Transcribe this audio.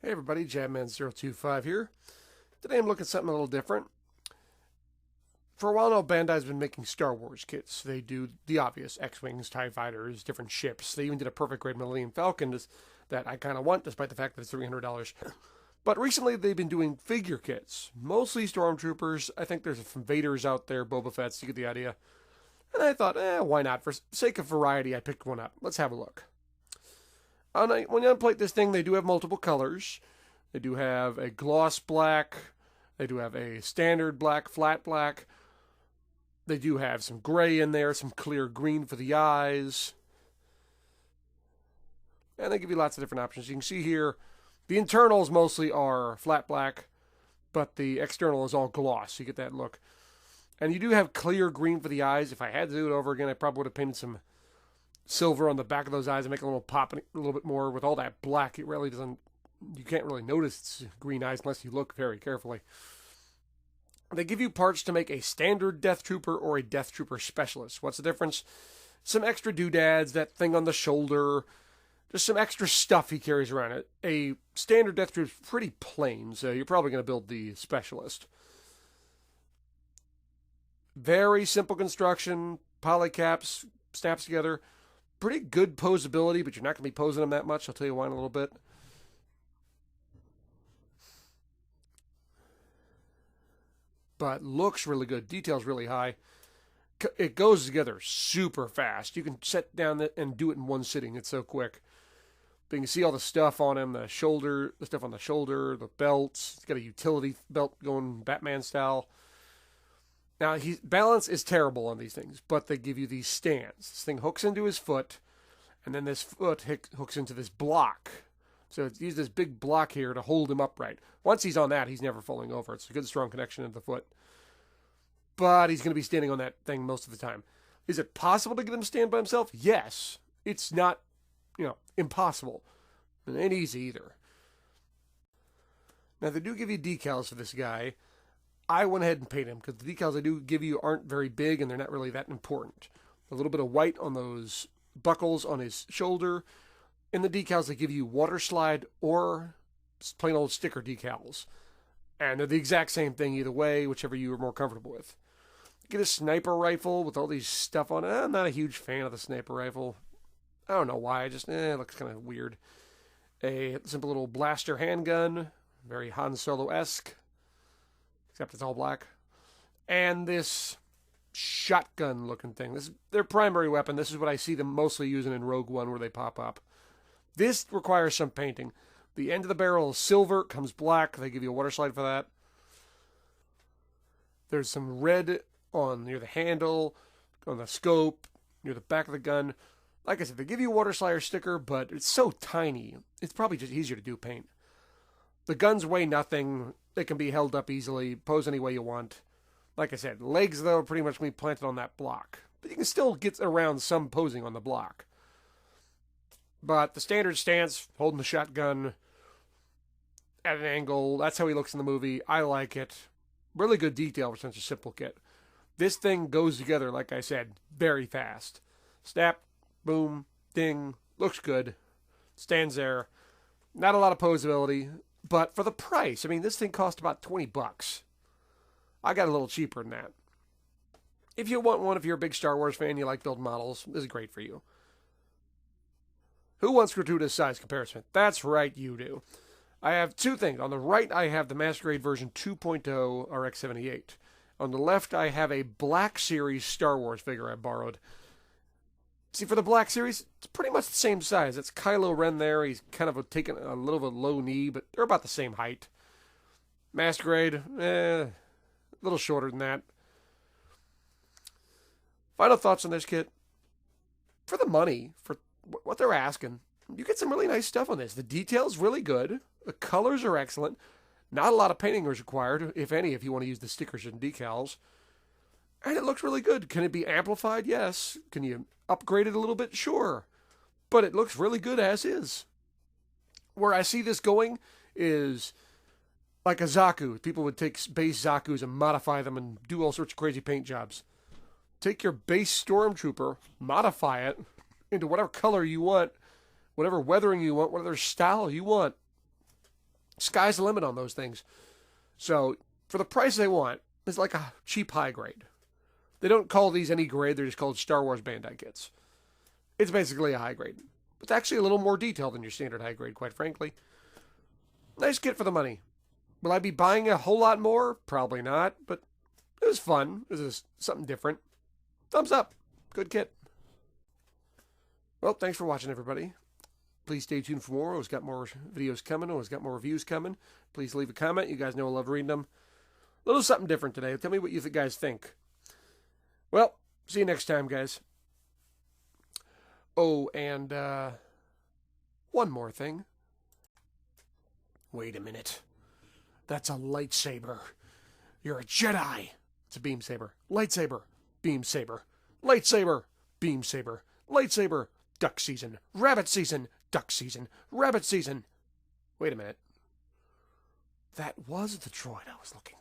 Hey everybody, Jabman025 here. Today I'm looking at something a little different. For a while now, Bandai's been making Star Wars kits. They do the obvious, X-Wings, TIE Fighters, different ships. They even did a perfect grade Millennium Falcon that I kind of want, despite the fact that it's $300. But recently they've been doing figure kits. Mostly Stormtroopers. I think there's some Vaders out there, Boba Fett's, you get the idea. And I thought, why not? For sake of variety, I picked one up. Let's have a look. When you unplate this thing, they do have multiple colors. They do have a gloss black. They do have a standard black, flat black. They do have some gray in there, some clear green for the eyes. And they give you lots of different options. You can see here, the internals mostly are flat black, but the external is all gloss. You get that look. And you do have clear green for the eyes. If I had to do it over again, I probably would have painted some silver on the back of those eyes and make a little pop a little bit more. With all that black, it really doesn't, you can't really notice it's green eyes unless you look very carefully. They give you parts to make a standard Death Trooper or a Death Trooper Specialist. What's the difference? Some extra doodads, that thing on the shoulder, just some extra stuff he carries around. A standard Death Trooper is pretty plain, so you're probably going to build the Specialist. Very simple construction, polycaps, snaps together. Pretty good posability, but you're not going to be posing them that much. I'll tell you why in a little bit. But looks really good. Detail's really high. It goes together super fast. You can set down and do it in one sitting. It's so quick. But you can see all the stuff on him, the stuff on the shoulder, the belts. He's got a utility belt going Batman style. Now, balance is terrible on these things, but they give you these stands. This thing hooks into his foot, and then this foot hooks into this block. So it's used this big block here to hold him upright. Once he's on that, he's never falling over. It's a good, strong connection into the foot. But he's going to be standing on that thing most of the time. Is it possible to get him to stand by himself? Yes. It's not, impossible. It ain't easy either. Now, they do give you decals for this guy. I went ahead and painted him because the decals they do give you aren't very big and they're not really that important. A little bit of white on those buckles on his shoulder. In the decals, they give you water slide or plain old sticker decals. And they're the exact same thing either way, whichever you are more comfortable with. Get a sniper rifle with all these stuff on it. I'm not a huge fan of the sniper rifle. I don't know why. It looks kind of weird. A simple little blaster handgun. Very Han Solo-esque. Except it's all black. And this shotgun looking thing. This is their primary weapon. This is what I see them mostly using in Rogue One where they pop up. This requires some painting. The end of the barrel is silver, comes black. They give you a water slide for that. There's some red near the handle, on the scope, near the back of the gun. Like I said, they give you a water slide sticker, but it's so tiny. It's probably just easier to do paint. The guns weigh nothing. They can be held up easily, pose any way you want. Like I said, legs, though, are pretty much going to be planted on that block. But you can still get around some posing on the block. But the standard stance, holding the shotgun at an angle, that's how he looks in the movie. I like it. Really good detail for such a simple kit. This thing goes together, like I said, very fast. Snap, boom, ding, looks good. Stands there. Not a lot of posability, but for the price, this thing cost about $20. I got a little cheaper than that. If you want one, if you're a big Star Wars fan, you like building models, this is great for you. Who wants gratuitous size comparison? That's right, you do. I have two things. On the right, I have the Master Grade version 2.0 RX-78. On the left, I have a Black Series Star Wars figure I borrowed. See, for the Black Series, it's pretty much the same size. It's Kylo Ren there. He's kind of taking a little bit low knee, but they're about the same height. Master Grade, a little shorter than that. Final thoughts on this kit. For the money, for what they're asking, you get some really nice stuff on this. The detail's really good. The colors are excellent. Not a lot of painting is required, if any, if you want to use the stickers and decals. And it looks really good. Can it be amplified? Yes. Can you upgrade it a little bit? Sure. But it looks really good as is. Where I see this going is like a Zaku. People would take base Zakus and modify them and do all sorts of crazy paint jobs. Take your base Stormtrooper, modify it into whatever color you want, whatever weathering you want, whatever style you want. Sky's the limit on those things. So, for the price they want, it's like a cheap high grade. They don't call these any grade, they're just called Star Wars Bandai kits. It's basically a high grade. It's actually a little more detailed than your standard high grade, quite frankly. Nice kit for the money. Will I be buying a whole lot more? Probably not, but it was fun. It was something different. Thumbs up. Good kit. Well, thanks for watching, everybody. Please stay tuned for more. Always got more videos coming. Always got more reviews coming. Please leave a comment. You guys know I love reading them. A little something different today. Tell me what you guys think. Well, see you next time, guys. Oh, and one more thing. Wait a minute. That's a lightsaber. You're a Jedi. It's a beam saber. Lightsaber. Beam saber. Lightsaber. Beam saber. Lightsaber. Duck season. Rabbit season. Duck season. Rabbit season. Wait a minute. That was the droid I was looking for.